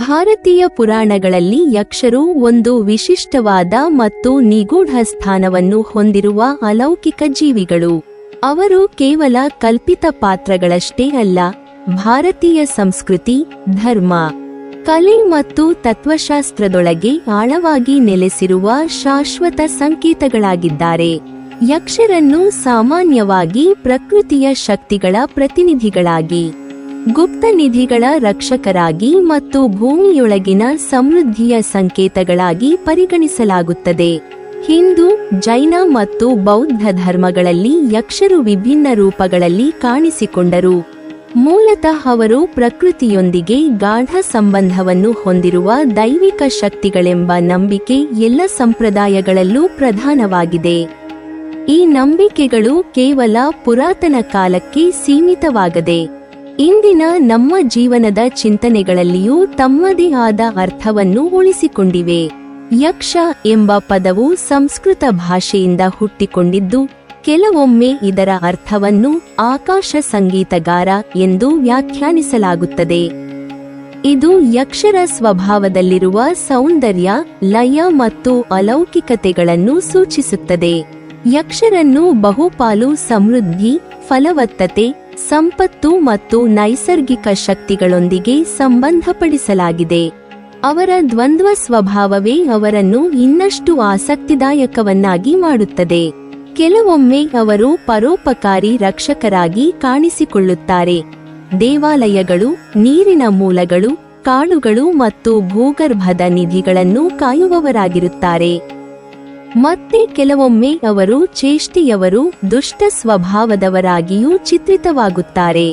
ಭಾರತೀಯ ಪುರಾಣಗಳಲ್ಲಿ ಯಕ್ಷರು ಒಂದು ವಿಶಿಷ್ಟವಾದ ಮತ್ತು ನಿಗೂಢ ಸ್ಥಾನವನ್ನು ಹೊಂದಿರುವ ಅಲೌಕಿಕ ಜೀವಿಗಳು. ಅವರು ಕೇವಲ ಕಲ್ಪಿತ ಪಾತ್ರಗಳಷ್ಟೇ ಅಲ್ಲ, ಭಾರತೀಯ ಸಂಸ್ಕೃತಿ, ಧರ್ಮ, ಕಲೆ ಮತ್ತು ತತ್ವಶಾಸ್ತ್ರದೊಳಗೆ ಆಳವಾಗಿ ನೆಲೆಸಿರುವ ಶಾಶ್ವತ ಸಂಕೇತಗಳಾಗಿದ್ದಾರೆ. ಯಕ್ಷರನ್ನು ಸಾಮಾನ್ಯವಾಗಿ ಪ್ರಕೃತಿಯ ಶಕ್ತಿಗಳ ಪ್ರತಿನಿಧಿಗಳಾಗಿ, ಗುಪ್ತ ನಿಧಿಗಳ ರಕ್ಷಕರಾಗಿ ಮತ್ತು ಭೂಮಿಯೊಳಗಿನ ಸಮೃದ್ಧಿಯ ಸಂಕೇತಗಳಾಗಿ ಪರಿಗಣಿಸಲಾಗುತ್ತದೆ. ಹಿಂದೂ, ಜೈನ ಮತ್ತು ಬೌದ್ಧ ಧರ್ಮಗಳಲ್ಲಿ ಯಕ್ಷರು ವಿಭಿನ್ನ ರೂಪಗಳಲ್ಲಿ ಕಾಣಿಸಿಕೊಂಡರು. ಮೂಲತಃ ಅವರು ಪ್ರಕೃತಿಯೊಂದಿಗೆ ಗಾಢ ಸಂಬಂಧವನ್ನು ಹೊಂದಿರುವ ದೈವಿಕ ಶಕ್ತಿಗಳೆಂಬ ನಂಬಿಕೆ ಎಲ್ಲ ಸಂಪ್ರದಾಯಗಳಲ್ಲೂ ಪ್ರಧಾನವಾಗಿದೆ. ಈ ನಂಬಿಕೆಗಳು ಕೇವಲ ಪುರಾತನ ಕಾಲಕ್ಕೆ ಸೀಮಿತವಾಗದೆ, ಇಂದಿನ ನಮ್ಮ ಜೀವನದ ಚಿಂತನೆಗಳಲ್ಲಿಯೂ ತಮ್ಮದೇ ಆದ ಅರ್ಥವನ್ನು ಉಳಿಸಿಕೊಂಡಿವೆ. ಯಕ್ಷ ಎಂಬ ಪದವು ಸಂಸ್ಕೃತ ಭಾಷೆಯಿಂದ ಹುಟ್ಟಿಕೊಂಡಿದ್ದು, ಕೆಲವೊಮ್ಮೆ ಇದರ ಅರ್ಥವನ್ನು ಆಕಾಶ ಸಂಗೀತಗಾರ ಎಂದು ವ್ಯಾಖ್ಯಾನಿಸಲಾಗುತ್ತದೆ. ಇದು ಯಕ್ಷರ ಸ್ವಭಾವದಲ್ಲಿರುವ ಸೌಂದರ್ಯ, ಲಯ ಮತ್ತು ಅಲೌಕಿಕತೆಗಳನ್ನು ಸೂಚಿಸುತ್ತದೆ. ಯಕ್ಷರನ್ನು ಬಹುಪಾಲು ಸಮೃದ್ಧಿ, ಫಲವತ್ತತೆ, ಸಂಪತ್ತು ಮತ್ತು ನೈಸರ್ಗಿಕ ಶಕ್ತಿಗಳೊಂದಿಗೆ ಸಂಬಂಧಪಡಿಸಲಾಗಿದೆ. ಅವರ ದ್ವಂದ್ವ ಸ್ವಭಾವವೇ ಅವರನ್ನು ಇನ್ನಷ್ಟು ಆಸಕ್ತಿದಾಯಕವನ್ನಾಗಿ ಮಾಡುತ್ತದೆ. ಕೆಲವೊಮ್ಮೆ ಅವರು ಪರೋಪಕಾರಿ ರಕ್ಷಕರಾಗಿ ಕಾಣಿಸಿಕೊಳ್ಳುತ್ತಾರೆ. ದೇವಾಲಯಗಳು, ನೀರಿನ ಮೂಲಗಳು, ಕಾಡುಗಳು ಮತ್ತು ಭೂಗರ್ಭದ ನಿಧಿಗಳನ್ನು ಕಾಯುವವರಾಗಿರುತ್ತಾರೆ. ಮತ್ತೆ ಕೆಲವೊಮ್ಮೆ ಅವರು ಚೇಷ್ಟೆಯವರು, ದುಷ್ಟ ಸ್ವಭಾವದವರಾಗಿಯೂ ಚಿತ್ರಿತವಾಗುತ್ತಾರೆ.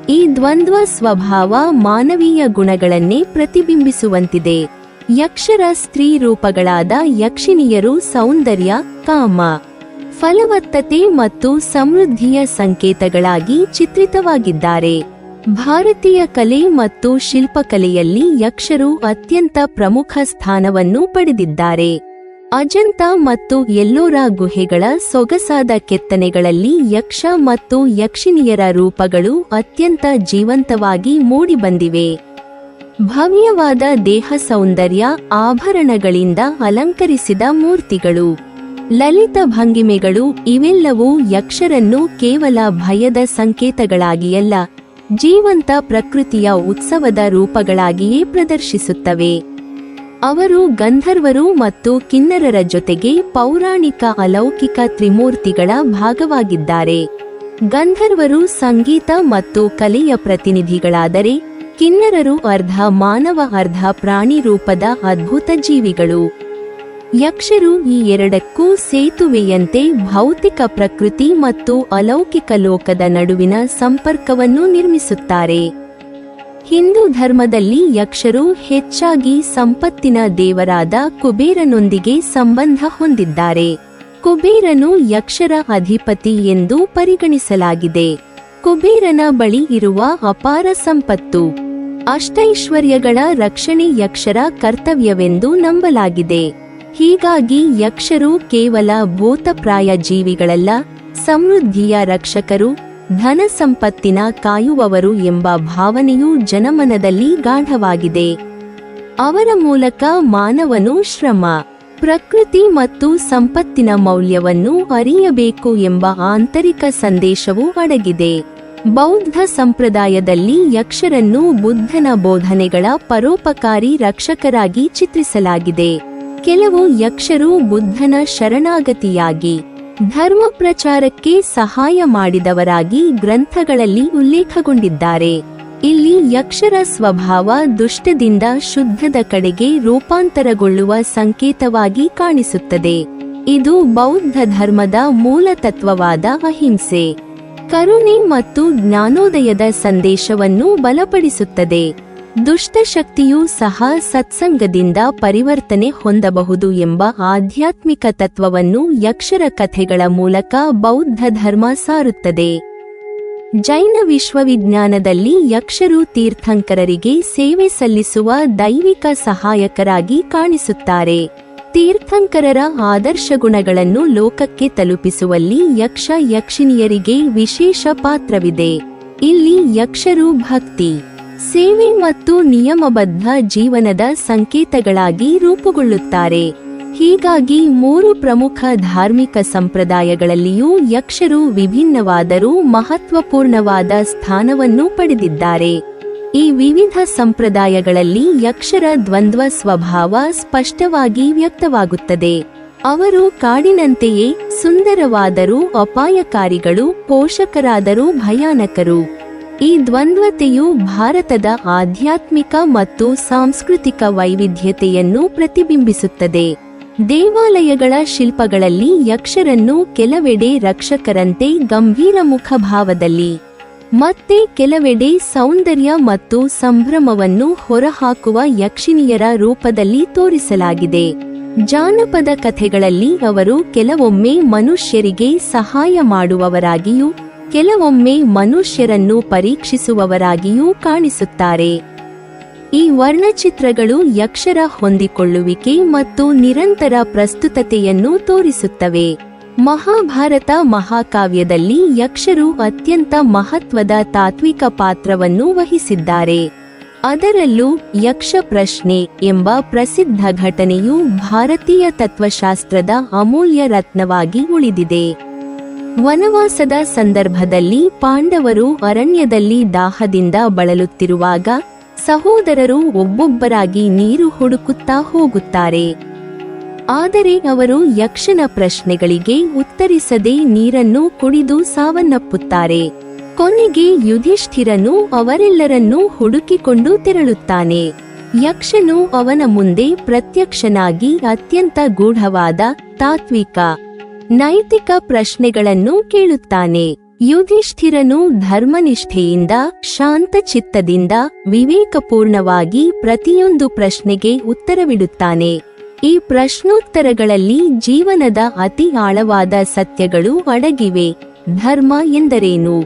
ಈ ದ್ವಂದ್ವ ಸ್ವಭಾವ ಮಾನವೀಯ ಗುಣಗಳನ್ನೇ ಪ್ರತಿಬಿಂಬಿಸುವಂತಿದೆ. ಯಕ್ಷರ ಸ್ತ್ರೀ ರೂಪಗಳಾದ ಯಕ್ಷಿಣಿಯರು ಸೌಂದರ್ಯ, ಕಾಮ, ಫಲವತ್ತತೆ ಮತ್ತು ಸಮೃದ್ಧಿಯ ಸಂಕೇತಗಳಾಗಿ ಚಿತ್ರಿತವಾಗಿದ್ದಾರೆ. ಭಾರತೀಯ ಕಲೆ ಮತ್ತು ಶಿಲ್ಪಕಲೆಯಲ್ಲಿ ಯಕ್ಷರು ಅತ್ಯಂತ ಪ್ರಮುಖ ಸ್ಥಾನವನ್ನು ಪಡೆದಿದ್ದಾರೆ. ಅಜಂತ ಮತ್ತು ಎಲ್ಲೋರಾ ಗುಹೆಗಳ ಸೊಗಸಾದ ಕೆತ್ತನೆಗಳಲ್ಲಿ ಯಕ್ಷ ಮತ್ತು ಯಕ್ಷಿಣಿಯರ ರೂಪಗಳು ಅತ್ಯಂತ ಜೀವಂತವಾಗಿ ಮೂಡಿಬಂದಿವೆ. ಭವ್ಯವಾದ ದೇಹ ಸೌಂದರ್ಯ, ಆಭರಣಗಳಿಂದ ಅಲಂಕರಿಸಿದ ಮೂರ್ತಿಗಳು, ಲಲಿತ ಭಂಗಿಮೆಗಳು ಇವೆಲ್ಲವೂ ಯಕ್ಷರನ್ನು ಕೇವಲ ಭಯದ ಸಂಕೇತಗಳಾಗಿಯಲ್ಲ, ಜೀವಂತ ಪ್ರಕೃತಿಯ ಉತ್ಸವದ ರೂಪಗಳಾಗಿಯೇ ಪ್ರದರ್ಶಿಸುತ್ತವೆ. ಅವರು ಗಂಧರ್ವರು ಮತ್ತು ಕಿನ್ನರರ ಜೊತೆಗೆ ಪೌರಾಣಿಕ ಅಲೌಕಿಕ ತ್ರಿಮೂರ್ತಿಗಳ ಭಾಗವಾಗಿದ್ದಾರೆ. ಗಂಧರ್ವರು ಸಂಗೀತ ಮತ್ತು ಕಲೆಯ ಪ್ರತಿನಿಧಿಗಳಾದರೆ, ಕಿನ್ನರರು ಅರ್ಧ ಮಾನವ ಅರ್ಧ ಪ್ರಾಣಿ ರೂಪದ ಅದ್ಭುತ ಜೀವಿಗಳು. ಯಕ್ಷರು ಈ ಎರಡಕ್ಕೂ ಸೇತುವೆಯಂತೆ ಭೌತಿಕ ಪ್ರಕೃತಿ ಮತ್ತು ಅಲೌಕಿಕ ಲೋಕದ ನಡುವಿನ ಸಂಪರ್ಕವನ್ನು ನಿರ್ಮಿಸುತ್ತಾರೆ. ಹಿಂದೂ ಧರ್ಮದಲ್ಲಿ ಯಕ್ಷರು ಹೆಚ್ಚಾಗಿ ಸಂಪತ್ತಿನ ದೇವರಾದ ಕುಬೇರನೊಂದಿಗೆ ಸಂಬಂಧ ಹೊಂದಿದ್ದಾರೆ. ಕುಬೇರನು ಯಕ್ಷರ ಅಧಿಪತಿ ಎಂದು ಪರಿಗಣಿಸಲಾಗಿದೆ. ಕುಬೇರನ ಬಳಿ ಇರುವ ಅಪಾರ ಸಂಪತ್ತು, ಅಷ್ಟೈಶ್ವರ್ಯಗಳ ರಕ್ಷಣೆ ಯಕ್ಷರ ಕರ್ತವ್ಯವೆಂದು ನಂಬಲಾಗಿದೆ. ಹೀಗಾಗಿ ಯಕ್ಷರು ಕೇವಲ ಭೂತಪ್ರಾಯ ಜೀವಿಗಳಲ್ಲ, ಸಮೃದ್ಧಿಯ ರಕ್ಷಕರು, ಧನ ಸಂಪತ್ತಿನ ಕಾಯುವವರು ಎಂಬ ಭಾವನೆಯು ಜನಮನದಲ್ಲಿ ಗಾಢವಾಗಿದೆ. ಅವರ ಮೂಲಕ ಮಾನವನು ಶ್ರಮ, ಪ್ರಕೃತಿ ಮತ್ತು ಸಂಪತ್ತಿನ ಮೌಲ್ಯವನ್ನು ಅರಿಯಬೇಕು ಎಂಬ ಆಂತರಿಕ ಸಂದೇಶವೂ ಅಡಗಿದೆ. ಬೌದ್ಧ ಸಂಪ್ರದಾಯದಲ್ಲಿ ಯಕ್ಷರನ್ನು ಬುದ್ಧನ ಬೋಧನೆಗಳ ಪರೋಪಕಾರಿ ರಕ್ಷಕರಾಗಿ ಚಿತ್ರಿಸಲಾಗಿದೆ. ಕೆಲವು ಯಕ್ಷರು ಬುದ್ಧನ ಶರಣಾಗತಿಯಾಗಿ, ಧರ್ಮ ಪ್ರಚಾರಕ್ಕೆ ಸಹಾಯ ಮಾಡಿದವರಾಗಿ ಗ್ರಂಥಗಳಲ್ಲಿ ಉಲ್ಲೇಖಗೊಂಡಿದ್ದಾರೆ. ಇಲ್ಲಿ ಯಕ್ಷರ ಸ್ವಭಾವ ದುಷ್ಟದಿಂದ ಶುದ್ಧದ ಕಡೆಗೆ ರೂಪಾಂತರಗೊಳ್ಳುವ ಸಂಕೇತವಾಗಿ ಕಾಣಿಸುತ್ತದೆ. ಇದು ಬೌದ್ಧ ಧರ್ಮದ ಮೂಲ ತತ್ವವಾದ ಅಹಿಂಸೆ, ಕರುಣೆ ಮತ್ತು ಜ್ಞಾನೋದಯದ ಸಂದೇಶವನ್ನು ಬಲಪಡಿಸುತ್ತದೆ. ದುಷ್ಟಶಕ್ತಿಯೂ ಸಹ ಸತ್ಸಂಗದಿಂದ ಪರಿವರ್ತನೆ ಹೊಂದಬಹುದು ಎಂಬ ಆಧ್ಯಾತ್ಮಿಕ ತತ್ವವನ್ನು ಯಕ್ಷರ ಕಥೆಗಳ ಮೂಲಕ ಬೌದ್ಧ ಧರ್ಮ ಸಾರುತ್ತದೆ. ಜೈನ ವಿಶ್ವವಿಜ್ಞಾನದಲ್ಲಿ ಯಕ್ಷರು ತೀರ್ಥಂಕರರಿಗೆ ಸೇವೆ ಸಲ್ಲಿಸುವ ದೈವಿಕ ಸಹಾಯಕರಾಗಿ ಕಾಣಿಸುತ್ತಾರೆ. ತೀರ್ಥಂಕರರ ಆದರ್ಶ ಗುಣಗಳನ್ನು ಲೋಕಕ್ಕೆ ತಲುಪಿಸುವಲ್ಲಿ ಯಕ್ಷ ಯಕ್ಷಿಣಿಯರಿಗೆ ವಿಶೇಷ ಪಾತ್ರವಿದೆ. ಇಲ್ಲಿ ಯಕ್ಷರು ಭಕ್ತಿ, ಸೇವೆ ಮತ್ತು ನಿಯಮಬದ್ಧ ಜೀವನದ ಸಂಕೇತಗಳಾಗಿ ರೂಪುಗೊಳ್ಳುತ್ತಾರೆ. ಹೀಗಾಗಿ 3 ಪ್ರಮುಖ ಧಾರ್ಮಿಕ ಸಂಪ್ರದಾಯಗಳಲ್ಲಿಯೂ ಯಕ್ಷರು ವಿಭಿನ್ನವಾದರೂ ಮಹತ್ವಪೂರ್ಣವಾದ ಸ್ಥಾನವನ್ನು ಪಡೆದಿದ್ದಾರೆ. ಈ ವಿವಿಧ ಸಂಪ್ರದಾಯಗಳಲ್ಲಿ ಯಕ್ಷರ ದ್ವಂದ್ವ ಸ್ವಭಾವ ಸ್ಪಷ್ಟವಾಗಿ ವ್ಯಕ್ತವಾಗುತ್ತದೆ. ಅವರು ಕಾಡಿನಂತೆಯೇ ಸುಂದರವಾದರೂ ಅಪಾಯಕಾರಿಗಳು, ಪೋಷಕರಾದರೂ ಭಯಾನಕರು. ಈ ದ್ವಂದ್ವತೆಯು ಭಾರತದ ಆಧ್ಯಾತ್ಮಿಕ ಮತ್ತು ಸಾಂಸ್ಕೃತಿಕ ವೈವಿಧ್ಯತೆಯನ್ನು ಪ್ರತಿಬಿಂಬಿಸುತ್ತದೆ. ದೇವಾಲಯಗಳ ಶಿಲ್ಪಗಳಲ್ಲಿ ಯಕ್ಷರನ್ನು ಕೆಲವೆಡೆ ರಕ್ಷಕರಂತೆ ಗಂಭೀರ ಮುಖಭಾವದಲ್ಲಿ, ಮತ್ತೆ ಕೆಲವೆಡೆ ಸೌಂದರ್ಯ ಮತ್ತು ಸಂಭ್ರಮವನ್ನು ಹೊರಹಾಕುವ ಯಕ್ಷಿಣಿಯರ ರೂಪದಲ್ಲಿ ತೋರಿಸಲಾಗಿದೆ. ಜಾನಪದ ಕಥೆಗಳಲ್ಲಿ ಅವರು ಕೆಲವೊಮ್ಮೆ ಮನುಷ್ಯರಿಗೆ ಸಹಾಯ ಮಾಡುವವರಾಗಿಯೂ ಕೆಲವೊಮ್ಮೆ ಮನುಷ್ಯರನ್ನು ಪರೀಕ್ಷಿಸುವವರಾಗಿಯೂ ಕಾಣಿಸುತ್ತಾರೆ. ಈ ವರ್ಣಚಿತ್ರಗಳು ಯಕ್ಷರ ಹೊಂದಿಕೊಳ್ಳುವಿಕೆ ಮತ್ತು ನಿರಂತರ ಪ್ರಸ್ತುತತೆಯನ್ನು ತೋರಿಸುತ್ತವೆ. ಮಹಾಭಾರತ ಮಹಾಕಾವ್ಯದಲ್ಲಿ ಯಕ್ಷರು ಅತ್ಯಂತ ಮಹತ್ವದ ತಾತ್ವಿಕ ಪಾತ್ರವನ್ನು ವಹಿಸಿದ್ದಾರೆ. ಅದರಲ್ಲೂ ಯಕ್ಷ ಪ್ರಶ್ನೆ ಎಂಬ ಪ್ರಸಿದ್ಧ ಘಟನೆಯು ಭಾರತೀಯ ತತ್ವಶಾಸ್ತ್ರದ ಅಮೂಲ್ಯ ರತ್ನವಾಗಿ ಉಳಿದಿದೆ. ವನವಾಸದ ಸಂದರ್ಭದಲ್ಲಿ ಪಾಂಡವರು ಅರಣ್ಯದಲ್ಲಿ ದಾಹದಿಂದ ಬಳಲುತ್ತಿರುವಾಗ ಸಹೋದರರು ಒಬ್ಬೊಬ್ಬರಾಗಿ ನೀರು ಹುಡುಕುತ್ತಾ ಹೋಗುತ್ತಾರೆ. ಆದರೆ ಅವರು ಯಕ್ಷನ ಪ್ರಶ್ನೆಗಳಿಗೆ ಉತ್ತರಿಸದೆ ನೀರನ್ನು ಕುಡಿದು ಸಾವನ್ನಪ್ಪುತ್ತಾರೆ. ಕೊನೆಗೆ ಯುಧಿಷ್ಠಿರನು ಅವರೆಲ್ಲರನ್ನೂ ಹುಡುಕಿಕೊಂಡು ತೆರಳುತ್ತಾನೆ. ಯಕ್ಷನು ಅವನ ಮುಂದೆ ಪ್ರತ್ಯಕ್ಷನಾಗಿ ಅತ್ಯಂತ ಗೂಢವಾದ ತಾತ್ವಿಕ, ನೈತಿಕ ಪ್ರಶ್ನೆಗಳನ್ನು ಕೇಳುತ್ತಾನೆ. ಯುಧಿಷ್ಠಿರನು ಧರ್ಮನಿಷ್ಠೆಯಿಂದ, ಶಾಂತಚಿತ್ತದಿಂದ, ವಿವೇಕಪೂರ್ಣವಾಗಿ ಪ್ರತಿಯೊಂದು ಪ್ರಶ್ನೆಗೆ ಉತ್ತರವಿಡುತ್ತಾನೆ. ಈ ಪ್ರಶ್ನೋತ್ತರಗಳಲ್ಲಿ ಜೀವನದ ಅತಿ ಆಳವಾದ ಸತ್ಯಗಳು ಅಡಗಿವೆ. ಧರ್ಮ ಎಂದರೇನು?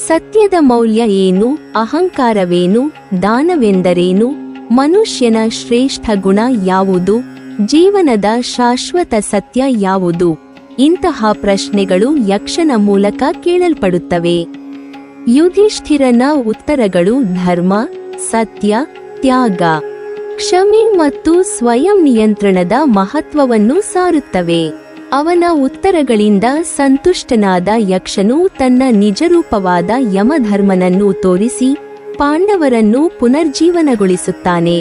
ಸತ್ಯದ ಮೌಲ್ಯ ಏನು? ಅಹಂಕಾರವೇನು? ದಾನವೆಂದರೇನು? ಮನುಷ್ಯನ ಶ್ರೇಷ್ಠ ಗುಣ ಯಾವುದು? ಜೀವನದ ಶಾಶ್ವತ ಸತ್ಯ ಯಾವುದು? ಇಂತಹ ಪ್ರಶ್ನೆಗಳು ಯಕ್ಷನ ಮೂಲಕ ಕೇಳಲ್ಪಡುತ್ತವೆ. ಯುಧಿಷ್ಠಿರನ ಉತ್ತರಗಳು ಧರ್ಮ, ಸತ್ಯ, ತ್ಯಾಗ, ಕ್ಷಮೆ ಮತ್ತು ಸ್ವಯಂ ನಿಯಂತ್ರಣದ ಮಹತ್ವವನ್ನು ಸಾರುತ್ತವೆ. ಅವನ ಉತ್ತರಗಳಿಂದ ಸಂತುಷ್ಟನಾದ ಯಕ್ಷನು ತನ್ನ ನಿಜರೂಪವಾದ ಯಮಧರ್ಮನನ್ನು ತೋರಿಸಿ ಪಾಂಡವರನ್ನು ಪುನರ್ಜೀವನಗೊಳಿಸುತ್ತಾನೆ.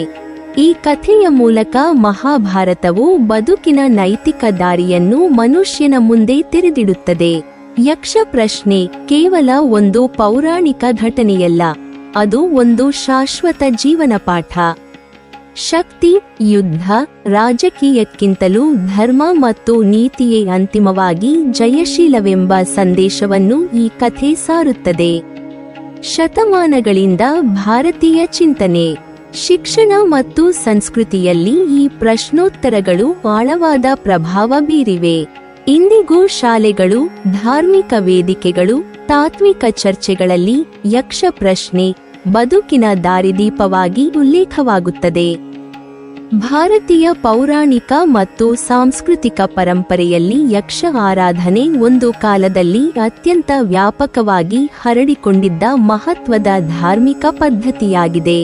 ಈ ಕಥೆಯ ಮೂಲಕ ಮಹಾಭಾರತವು ಬದುಕಿನ ನೈತಿಕ ದಾರಿಯನ್ನು ಮನುಷ್ಯನ ಮುಂದೆ ತೆರೆದಿಡುತ್ತದೆ. ಯಕ್ಷ ಪ್ರಶ್ನೆ ಕೇವಲ ಒಂದು ಪೌರಾಣಿಕ ಘಟನೆಯಲ್ಲ, ಅದು ಒಂದು ಶಾಶ್ವತ ಜೀವನ ಪಾಠ. ಶಕ್ತಿ, ಯುದ್ಧ, ರಾಜಕೀಯಕ್ಕಿಂತಲೂ ಧರ್ಮ ಮತ್ತು ನೀತಿಯೇ ಅಂತಿಮವಾಗಿ ಜಯಶೀಲವೆಂಬ ಸಂದೇಶವನ್ನು ಈ ಕಥೆ ಸಾರುತ್ತದೆ. ಶತಮಾನಗಳಿಂದ ಭಾರತೀಯ ಚಿಂತನೆ, ಶಿಕ್ಷಣ ಮತ್ತು ಸಂಸ್ಕೃತಿಯಲ್ಲಿ ಈ ಪ್ರಶ್ನೋತ್ತರಗಳು ಆಳವಾದ ಪ್ರಭಾವ ಬೀರಿವೆ. ಇಂದಿಗೂ ಶಾಲೆಗಳು, ಧಾರ್ಮಿಕ ವೇದಿಕೆಗಳು, ತಾತ್ವಿಕ ಚರ್ಚೆಗಳಲ್ಲಿ ಯಕ್ಷ ಪ್ರಶ್ನೆ ಬದುಕಿನ ದಾರಿದೀಪವಾಗಿ ಉಲ್ಲೇಖವಾಗುತ್ತದೆ. ಭಾರತೀಯ ಪೌರಾಣಿಕ ಮತ್ತು ಸಾಂಸ್ಕೃತಿಕ ಪರಂಪರೆಯಲ್ಲಿ ಯಕ್ಷ ಆರಾಧನೆ ಒಂದು ಕಾಲದಲ್ಲಿ ಅತ್ಯಂತ ವ್ಯಾಪಕವಾಗಿ ಹರಡಿಕೊಂಡಿದ್ದ ಮಹತ್ವದ ಧಾರ್ಮಿಕ ಪದ್ಧತಿಯಾಗಿದೆ.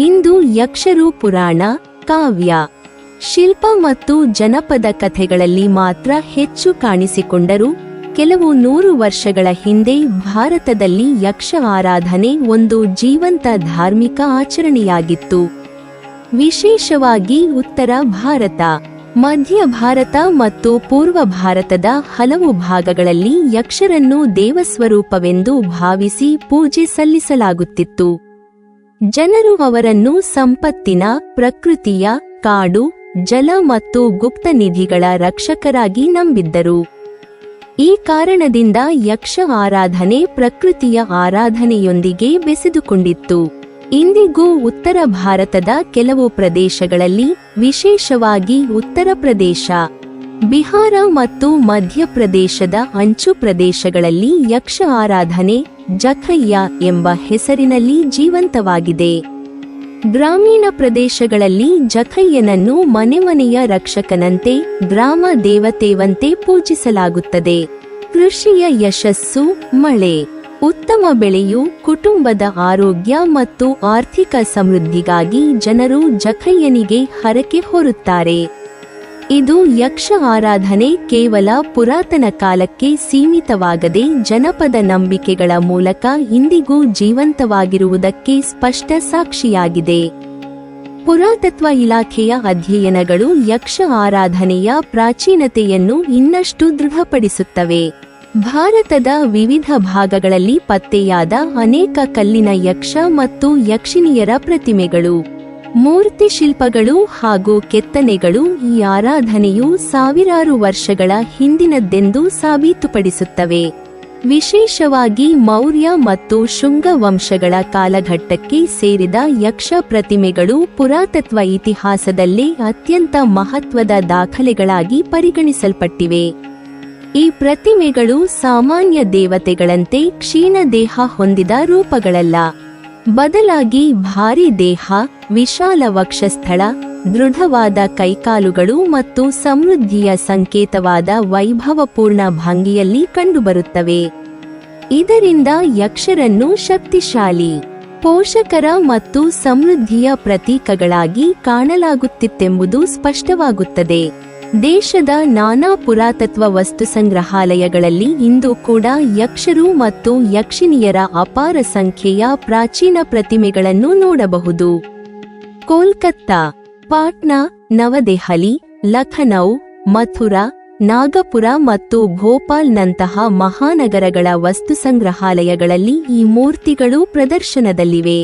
ಇಂದು ಯಕ್ಷರು ಪುರಾಣ, ಕಾವ್ಯ, ಶಿಲ್ಪ ಮತ್ತು ಜನಪದ ಕಥೆಗಳಲ್ಲಿ ಮಾತ್ರ ಹೆಚ್ಚು ಕಾಣಿಸಿಕೊಂಡರೂ ಕೆಲವು 100 ವರ್ಷಗಳ ಹಿಂದೆ ಭಾರತದಲ್ಲಿ ಯಕ್ಷ ಆರಾಧನೆ ಒಂದು ಜೀವಂತ ಧಾರ್ಮಿಕ ಆಚರಣೆಯಾಗಿತ್ತು. ವಿಶೇಷವಾಗಿ ಉತ್ತರ ಭಾರತ, ಮಧ್ಯ ಭಾರತ ಮತ್ತು ಪೂರ್ವ ಭಾರತದ ಹಲವು ಭಾಗಗಳಲ್ಲಿ ಯಕ್ಷರನ್ನು ದೇವಸ್ವರೂಪವೆಂದು ಭಾವಿಸಿ ಪೂಜೆ ಸಲ್ಲಿಸಲಾಗುತ್ತಿತ್ತು. ಜನರು ಅವರನ್ನು ಸಂಪತ್ತಿನ, ಪ್ರಕೃತಿಯ, ಕಾಡು, ಜಲ ಮತ್ತು ಗುಪ್ತ ನಿಧಿಗಳ ರಕ್ಷಕರಾಗಿ ನಂಬಿದ್ದರು. ಈ ಕಾರಣದಿಂದ ಯಕ್ಷ ಆರಾಧನೆ ಪ್ರಕೃತಿಯ ಆರಾಧನೆಯೊಂದಿಗೆ ಬೆಸೆದುಕೊಂಡಿತ್ತು. ಇಂದಿಗೂ ಉತ್ತರ ಭಾರತದ ಕೆಲವು ಪ್ರದೇಶಗಳಲ್ಲಿ, ವಿಶೇಷವಾಗಿ ಉತ್ತರ ಪ್ರದೇಶ, ಬಿಹಾರ ಮತ್ತು ಮಧ್ಯಪ್ರದೇಶದ ಅಂಚು ಪ್ರದೇಶಗಳಲ್ಲಿ ಯಕ್ಷ ಆರಾಧನೆ ಜಖಯ್ಯ ಎಂಬ ಹೆಸರಿನಲ್ಲಿ ಜೀವಂತವಾಗಿದೆ. ಗ್ರಾಮೀಣ ಪ್ರದೇಶಗಳಲ್ಲಿ ಜಖಯ್ಯನನ್ನು ಮನೆಮನೆಯ ರಕ್ಷಕನಂತೆ, ಗ್ರಾಮ ದೇವತೆವಂತೆ ಪೂಜಿಸಲಾಗುತ್ತದೆ. ಕೃಷಿಯ ಯಶಸ್ಸು, ಮಳೆ, ಉತ್ತಮ ಬೆಳೆಯು ಕುಟುಂಬದ ಆರೋಗ್ಯ ಮತ್ತು ಆರ್ಥಿಕ ಸಮೃದ್ಧಿಗಾಗಿ ಜನರು ಜಖಯ್ಯನಿಗೆ ಹರಕೆ ಹೊರುತ್ತಾರೆ. ಇದು ಯಕ್ಷ ಆರಾಧನೆ ಕೇವಲ ಪುರಾತನ ಕಾಲಕ್ಕೆ ಸೀಮಿತವಾಗದೆ ಜನಪದ ನಂಬಿಕೆಗಳ ಮೂಲಕ ಇಂದಿಗೂ ಜೀವಂತವಾಗಿರುವುದಕ್ಕೆ ಸ್ಪಷ್ಟ ಸಾಕ್ಷಿಯಾಗಿದೆ. ಪುರಾತತ್ವ ಇಲಾಖೆಯ ಅಧ್ಯಯನಗಳು ಯಕ್ಷ ಆರಾಧನೆಯ ಪ್ರಾಚೀನತೆಯನ್ನು ಇನ್ನಷ್ಟು ದೃಢಪಡಿಸುತ್ತವೆ. ಭಾರತದ ವಿವಿಧ ಭಾಗಗಳಲ್ಲಿ ಪತ್ತೆಯಾದ ಅನೇಕ ಕಲ್ಲಿನ ಯಕ್ಷ ಮತ್ತು ಯಕ್ಷಿಣಿಯರ ಪ್ರತಿಮೆಗಳು, ಮೂರ್ತಿ ಶಿಲ್ಪಗಳು ಹಾಗೂ ಕೆತ್ತನೆಗಳು ಈ ಆರಾಧನೆಯು ಸಾವಿರಾರು ವರ್ಷಗಳ ಹಿಂದಿನದ್ದೆಂದು ಸಾಬೀತುಪಡಿಸುತ್ತವೆ. ವಿಶೇಷವಾಗಿ ಮೌರ್ಯ ಮತ್ತು ಶುಂಗ ವಂಶಗಳ ಕಾಲಘಟ್ಟಕ್ಕೆ ಸೇರಿದ ಯಕ್ಷ ಪ್ರತಿಮೆಗಳು ಪುರಾತತ್ವ ಇತಿಹಾಸದಲ್ಲೇ ಅತ್ಯಂತ ಮಹತ್ವದ ದಾಖಲೆಗಳಾಗಿ ಪರಿಗಣಿಸಲ್ಪಟ್ಟಿವೆ. ಈ ಪ್ರತಿಮೆಗಳು ಸಾಮಾನ್ಯ ದೇವತೆಗಳಂತೆ ಕ್ಷೀಣ ದೇಹ ಹೊಂದಿದ ರೂಪಗಳಲ್ಲ, ಬದಲಾಗಿ ಭಾರೀ ದೇಹ, ವಿಶಾಲ ವಕ್ಷಸ್ಥಳ, ದೃಢವಾದ ಕೈಕಾಲುಗಳು ಮತ್ತು ಸಮೃದ್ಧಿಯ ಸಂಕೇತವಾದ ವೈಭವಪೂರ್ಣ ಭಂಗಿಯಲ್ಲಿ ಕಂಡುಬರುತ್ತವೆ. ಇದರಿಂದ ಯಕ್ಷರನ್ನು ಶಕ್ತಿಶಾಲಿ, ಪೋಷಕರ ಮತ್ತು ಸಮೃದ್ಧಿಯ ಪ್ರತೀಕಗಳಾಗಿ ಕಾಣಲಾಗುತ್ತಿತ್ತೆಂಬುದು ಸ್ಪಷ್ಟವಾಗುತ್ತದೆ. ದೇಶದ ನಾನಾ ಪುರಾತತ್ವ ವಸ್ತು ಸಂಗ್ರಹಾಲಯಗಳಲ್ಲಿ ಇಂದು ಕೂಡ ಯಕ್ಷರು ಮತ್ತು ಯಕ್ಷಿಣಿಯರ ಅಪಾರ ಸಂಖ್ಯೆಯ ಪ್ರಾಚೀನ ಪ್ರತಿಮೆಗಳನ್ನು ನೋಡಬಹುದು. ಕೋಲ್ಕತ್ತಾ, ಪಾಟ್ನಾ, ನವದೆಹಲಿ, ಲಖನೌ, ಮಥುರಾ, ನಾಗಪುರ ಮತ್ತು ಭೋಪಾಲ್ನಂತಹ ಮಹಾನಗರಗಳ ವಸ್ತು ಸಂಗ್ರಹಾಲಯಗಳಲ್ಲಿ ಈ ಮೂರ್ತಿಗಳು ಪ್ರದರ್ಶನದಲ್ಲಿವೆ.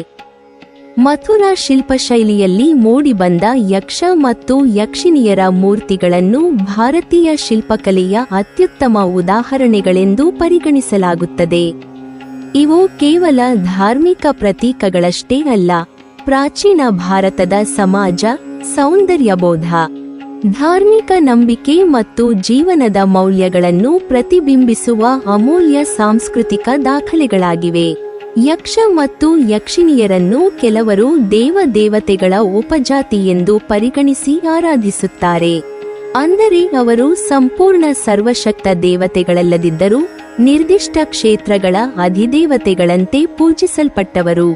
ಮಥುರಾ ಶಿಲ್ಪಶೈಲಿಯಲ್ಲಿ ಮೂಡಿಬಂದ ಯಕ್ಷ ಮತ್ತು ಯಕ್ಷಿಣಿಯರ ಮೂರ್ತಿಗಳನ್ನು ಭಾರತೀಯ ಶಿಲ್ಪಕಲೆಯ ಅತ್ಯುತ್ತಮ ಉದಾಹರಣೆಗಳೆಂದು ಪರಿಗಣಿಸಲಾಗುತ್ತದೆ. ಇವು ಕೇವಲ ಧಾರ್ಮಿಕ ಪ್ರತೀಕಗಳಷ್ಟೇ ಅಲ್ಲ, ಪ್ರಾಚೀನ ಭಾರತದ ಸಮಾಜ, ಸೌಂದರ್ಯಬೋಧ, ಧಾರ್ಮಿಕ ನಂಬಿಕೆ ಮತ್ತು ಜೀವನದ ಮೌಲ್ಯಗಳನ್ನು ಪ್ರತಿಬಿಂಬಿಸುವ ಅಮೂಲ್ಯ ಸಾಂಸ್ಕೃತಿಕ ದಾಖಲೆಗಳಾಗಿವೆ. ಯಕ್ಷ ಮತ್ತು ಯಕ್ಷಿಣಿಯರನ್ನು ಕೆಲವರು ದೇವತೆಗಳ ಉಪಜಾತಿ ಎಂದು ಪರಿಗಣಿಸಿ ಆರಾಧಿಸುತ್ತಾರೆ. ಅಂದರೆ ಅವರು ಸಂಪೂರ್ಣ ಸರ್ವಶಕ್ತ ದೇವತೆಗಳಲ್ಲದಿದ್ದರೂ ನಿರ್ದಿಷ್ಟ ಕ್ಷೇತ್ರಗಳ ಅಧಿದೇವತೆಗಳಂತೆ ಪೂಜಿಸಲ್ಪಟ್ಟವರು.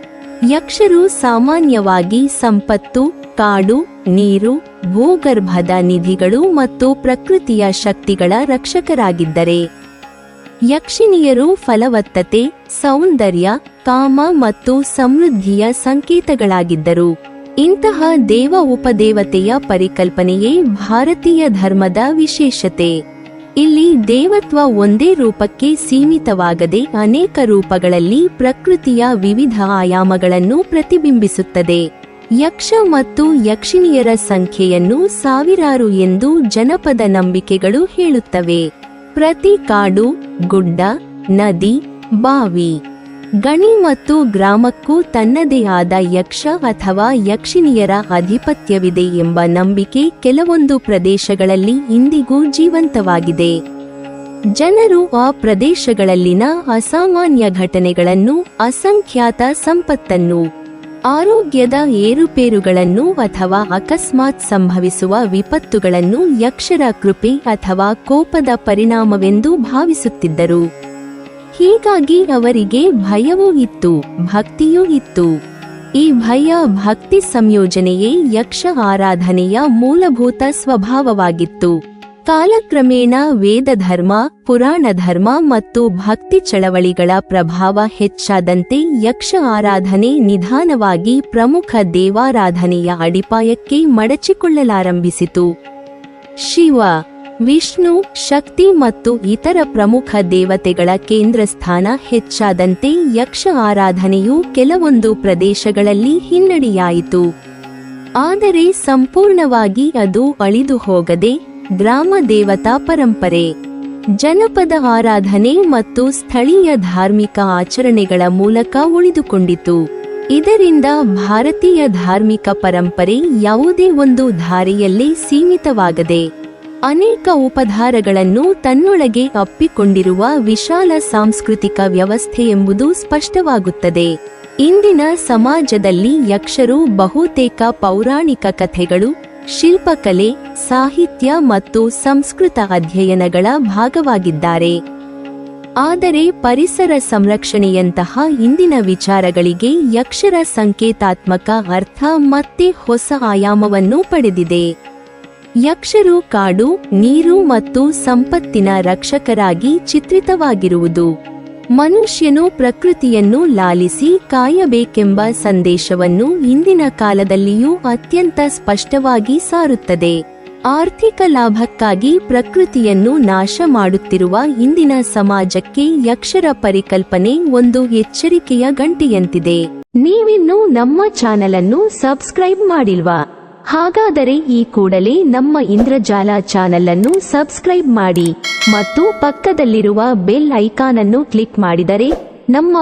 ಯಕ್ಷರು ಸಾಮಾನ್ಯವಾಗಿ ಸಂಪತ್ತು, ಕಾಡು, ನೀರು, ಭೂಗರ್ಭದ ನಿಧಿಗಳು ಮತ್ತು ಪ್ರಕೃತಿಯ ಶಕ್ತಿಗಳ ರಕ್ಷಕರಾಗಿದ್ದರೆ, ಯಕ್ಷಿಣಿಯರು ಫಲವತ್ತತೆ, ಸೌಂದರ್ಯ, ಕಾಮ ಮತ್ತು ಸಮೃದ್ಧಿಯ ಸಂಕೇತಗಳಾಗಿದ್ದರು. ಇಂತಹ ದೇವ ಉಪದೇವತೆಯ ಪರಿಕಲ್ಪನೆಯೇ ಭಾರತೀಯ ಧರ್ಮದ ವಿಶೇಷತೆ. ಇಲ್ಲಿ ದೇವತ್ವ ಒಂದೇ ರೂಪಕ್ಕೆ ಸೀಮಿತವಾಗದೆ ಅನೇಕ ರೂಪಗಳಲ್ಲಿ ಪ್ರಕೃತಿಯ ವಿವಿಧ ಆಯಾಮಗಳನ್ನು ಪ್ರತಿಬಿಂಬಿಸುತ್ತದೆ. ಯಕ್ಷ ಮತ್ತು ಯಕ್ಷಿಣಿಯರ ಸಂಖ್ಯೆಯನ್ನು ಸಾವಿರಾರು ಎಂದು ಜನಪದ ನಂಬಿಕೆಗಳು ಹೇಳುತ್ತವೆ. ಪ್ರತಿ ಕಾಡು, ಗುಡ್ಡ, ನದಿ, ಬಾವಿ, ಗಣಿ ಮತ್ತು ಗ್ರಾಮಕ್ಕೂ ತನ್ನದೇ ಆದ ಯಕ್ಷ ಅಥವಾ ಯಕ್ಷಿಣಿಯರ ಅಧಿಪತ್ಯವಿದೆ ಎಂಬ ನಂಬಿಕೆ ಕೆಲವೊಂದು ಪ್ರದೇಶಗಳಲ್ಲಿ ಇಂದಿಗೂ ಜೀವಂತವಾಗಿದೆ. ಜನರು ಆ ಪ್ರದೇಶಗಳಲ್ಲಿನ ಅಸಾಮಾನ್ಯ ಘಟನೆಗಳನ್ನು, ಅಸಂಖ್ಯಾತ ಸಂಪತ್ತನ್ನು, ಆರೋಗ್ಯದ ಏರುಪೇರುಗಳನ್ನು ಅಥವಾ ಅಕಸ್ಮಾತ್ ಸಂಭವಿಸುವ ವಿಪತ್ತುಗಳನ್ನು ಯಕ್ಷರ ಕೃಪೆ ಅಥವಾ ಕೋಪದ ಪರಿಣಾಮವೆಂದು ಭಾವಿಸುತ್ತಿದ್ದರು. ಹೀಗಾಗಿ ಅವರಿಗೆ ಭಯವೂ ಇತ್ತು, ಭಕ್ತಿಯೂ ಇತ್ತು. ಈ ಭಯ ಭಕ್ತಿ ಸಂಯೋಜನೆಯೇ ಯಕ್ಷ ಆರಾಧನೆಯ ಮೂಲಭೂತ ಸ್ವಭಾವವಾಗಿತ್ತು. ಕಾಲಕ್ರಮೇಣ ವೇದಧರ್ಮ, ಪುರಾಣ ಧರ್ಮ ಮತ್ತು ಭಕ್ತಿ ಚಳವಳಿಗಳ ಪ್ರಭಾವ ಹೆಚ್ಚಾದಂತೆ ಯಕ್ಷ ಆರಾಧನೆ ನಿಧಾನವಾಗಿ ಪ್ರಮುಖ ದೇವಾರಾಧನೆಯ ಅಡಿಪಾಯಕ್ಕೆ ಮಡಚಿಕೊಳ್ಳಲಾರಂಭಿಸಿತು. ಶಿವ, ವಿಷ್ಣು, ಶಕ್ತಿ ಮತ್ತು ಇತರ ಪ್ರಮುಖ ದೇವತೆಗಳ ಕೇಂದ್ರಸ್ಥಾನ ಹೆಚ್ಚಾದಂತೆ ಯಕ್ಷ ಆರಾಧನೆಯು ಕೆಲವೊಂದು ಪ್ರದೇಶಗಳಲ್ಲಿ ಹಿನ್ನಡೆಯಾಯಿತು. ಆದರೆ ಸಂಪೂರ್ಣವಾಗಿ ಅದು ಅಳಿದು ಹೋಗದೆ ಗ್ರಾಮ ದೇವತಾ ಪರಂಪರೆ, ಜನಪದ ಆರಾಧನೆ ಮತ್ತು ಸ್ಥಳೀಯ ಧಾರ್ಮಿಕ ಆಚರಣೆಗಳ ಮೂಲಕ ಉಳಿದುಕೊಂಡಿತು. ಇದರಿಂದ ಭಾರತೀಯ ಧಾರ್ಮಿಕ ಪರಂಪರೆ ಯಾವುದೇ ಒಂದು ಧಾರೆಯಲ್ಲೇ ಸೀಮಿತವಾಗದೆ ಅನೇಕ ಉಪಧಾರಗಳನ್ನು ತನ್ನೊಳಗೆ ಅಪ್ಪಿಕೊಂಡಿರುವ ವಿಶಾಲ ಸಾಂಸ್ಕೃತಿಕ ವ್ಯವಸ್ಥೆ ಎಂಬುದು ಸ್ಪಷ್ಟವಾಗುತ್ತದೆ. ಇಂದಿನ ಸಮಾಜದಲ್ಲಿ ಯಕ್ಷರು ಬಹುತೇಕ ಪೌರಾಣಿಕ ಕಥೆಗಳು, ಶಿಲ್ಪಕಲೆ, ಸಾಹಿತ್ಯ ಮತ್ತು ಸಂಸ್ಕೃತ ಅಧ್ಯಯನಗಳ ಭಾಗವಾಗಿದ್ದಾರೆ. ಆದರೆ ಪರಿಸರ ಸಂರಕ್ಷಣೆಯಂತಹ ಇಂದಿನ ವಿಚಾರಗಳಿಗೆ ಯಕ್ಷರ ಸಂಕೇತಾತ್ಮಕ ಅರ್ಥ ಮತ್ತೆ ಹೊಸ ಆಯಾಮವನ್ನು ಪಡೆದಿದೆ. ಯಕ್ಷರು ಕಾಡು, ನೀರು ಮತ್ತು ಸಂಪತ್ತಿನ ರಕ್ಷಕರಾಗಿ ಚಿತ್ರಿತವಾಗಿರುವುದು ಮನುಷ್ಯನು ಪ್ರಕೃತಿಯನ್ನು ಲಾಲಿಸಿ ಕಾಯಬೇಕೆಂಬ ಸಂದೇಶವನ್ನು ಇಂದಿನ ಕಾಲದಲ್ಲಿಯೂ ಅತ್ಯಂತ ಸ್ಪಷ್ಟವಾಗಿ ಸಾರುತ್ತದೆ. ಆರ್ಥಿಕ ಲಾಭಕ್ಕಾಗಿ ಪ್ರಕೃತಿಯನ್ನು ನಾಶ ಮಾಡುತ್ತಿರುವ ಇಂದಿನ ಸಮಾಜಕ್ಕೆ ಯಕ್ಷರ ಪರಿಕಲ್ಪನೆ ಒಂದು ಎಚ್ಚರಿಕೆಯ ಗಂಟೆಯಂತಿದೆ. ನೀವಿನ್ನೂ ನಮ್ಮ ಚಾನೆಲ್ ಅನ್ನು ಸಬ್ಸ್ಕ್ರೈಬ್ ಮಾಡಿಲ್ವಾ? ಹಾಗಾದರೆ ಈ ಕೂಡಲೇ ನಮ್ಮ ಇಂದ್ರಜಾಲ ಚಾನೆಲ್ ಅನ್ನು ಸಬ್ಸ್ಕ್ರೈಬ್ ಮಾಡಿ ಮತ್ತು ಪಕ್ಕದಲ್ಲಿರುವ ಬೆಲ್ ಐಕಾನ್ ಅನ್ನು ಕ್ಲಿಕ್ ಮಾಡಿದರೆ ನಮ್ಮ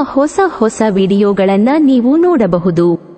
ಹೊಸ ವಿಡಿಯೋಗಳನ್ನು ನೀವು ನೋಡಬಹುದು.